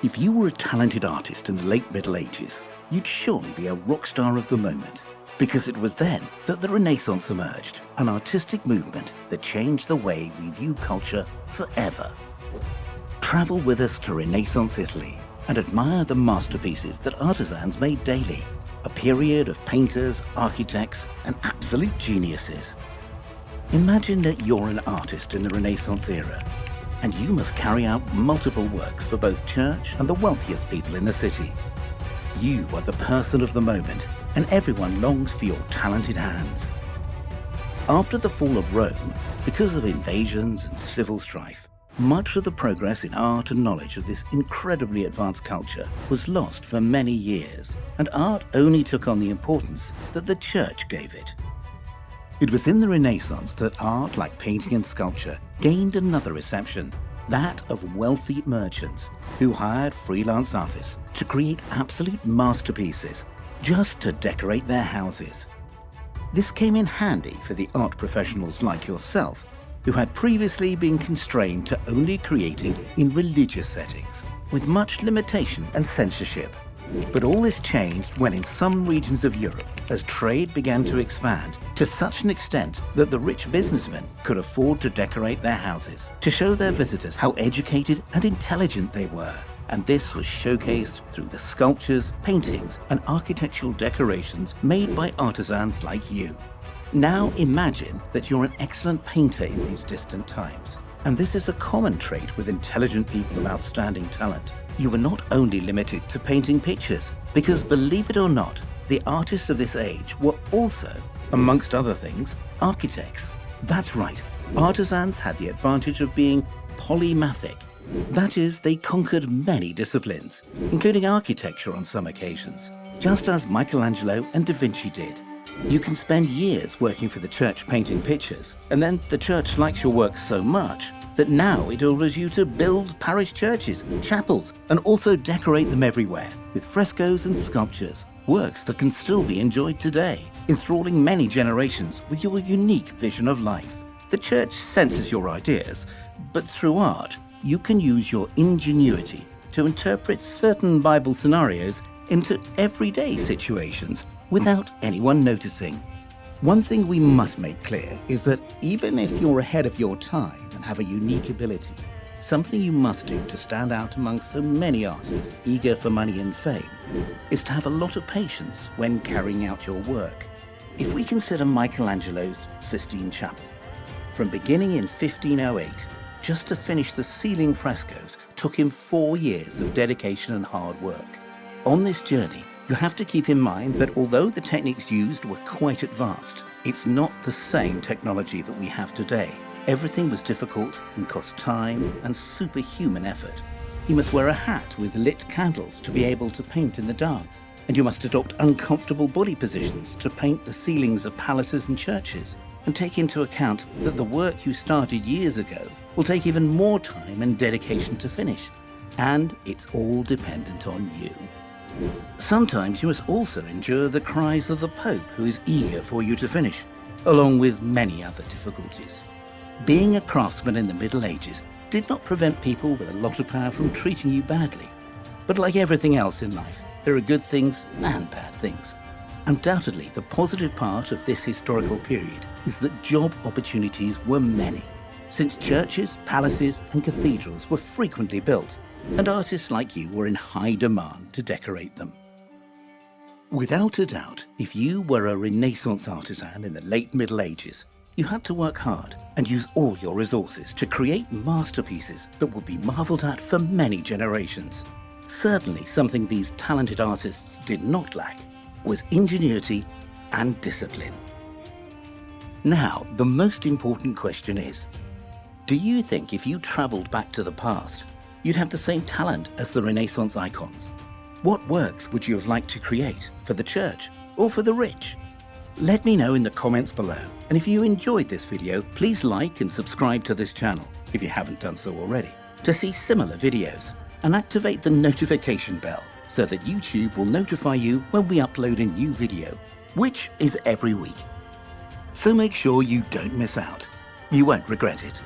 If you were a talented artist in the late Middle Ages, you'd surely be a rock star of the moment, because it was then that the Renaissance emerged, an artistic movement that changed the way we view culture forever. Travel with us to Renaissance Italy and admire the masterpieces that artisans made daily, a period of painters, architects, and absolute geniuses. Imagine that you're an artist in the Renaissance era, and you must carry out multiple works for both church and the wealthiest people in the city. You are the person of the moment, and everyone longs for your talented hands. After the fall of Rome, because of invasions and civil strife, much of the progress in art and knowledge of this incredibly advanced culture was lost for many years, and art only took on the importance that the church gave it. It was in the Renaissance that art, like painting and sculpture, gained another reception, that of wealthy merchants who hired freelance artists to create absolute masterpieces just to decorate their houses. This came in handy for the art professionals like yourself, who had previously been constrained to only creating in religious settings, with much limitation and censorship. But all this changed when in some regions of Europe, as trade began to expand to such an extent that the rich businessmen could afford to decorate their houses to show their visitors how educated and intelligent they were. And this was showcased through the sculptures, paintings, and architectural decorations made by artisans like you. Now imagine that you're an excellent painter in these distant times, and this is a common trait with intelligent people of outstanding talent. You were not only limited to painting pictures, because believe it or not, the artists of this age were also, amongst other things, architects. That's right, artisans had the advantage of being polymathic. That is, they conquered many disciplines, including architecture on some occasions, just as Michelangelo and Da Vinci did. You can spend years working for the church painting pictures, and then the church likes your work so much that now it orders you to build parish churches, chapels, and also decorate them everywhere with frescoes and sculptures, works that can still be enjoyed today, enthralling many generations with your unique vision of life. The church censors your ideas, but through art, you can use your ingenuity to interpret certain Bible scenarios into everyday situations without anyone noticing. One thing we must make clear is that even if you're ahead of your time and have a unique ability, something you must do to stand out among so many artists eager for money and fame is to have a lot of patience when carrying out your work. If we consider Michelangelo's Sistine Chapel, from beginning in 1508, just to finish the ceiling frescoes took him 4 years of dedication and hard work. On this journey, you have to keep in mind that although the techniques used were quite advanced, it's not the same technology that we have today. Everything was difficult and cost time and superhuman effort. You must wear a hat with lit candles to be able to paint in the dark, and you must adopt uncomfortable body positions to paint the ceilings of palaces and churches, and take into account that the work you started years ago will take even more time and dedication to finish, and it's all dependent on you. Sometimes you must also endure the cries of the Pope, who is eager for you to finish, along with many other difficulties. Being a craftsman in the Middle Ages did not prevent people with a lot of power from treating you badly. But like everything else in life, there are good things and bad things. Undoubtedly, the positive part of this historical period is that job opportunities were many, since churches, palaces, and cathedrals were frequently built, and artists like you were in high demand to decorate them. Without a doubt, if you were a Renaissance artisan in the late Middle Ages, you had to work hard and use all your resources to create masterpieces that would be marveled at for many generations. Certainly something these talented artists did not lack was ingenuity and discipline. Now, the most important question is, do you think if you traveled back to the past, you'd have the same talent as the Renaissance icons? What works would you have liked to create for the church or for the rich? Let me know in the comments below, and if you enjoyed this video, please like and subscribe to this channel, if you haven't done so already, to see similar videos, and activate the notification bell so that YouTube will notify you when we upload a new video, which is every week. So make sure you don't miss out. You won't regret it.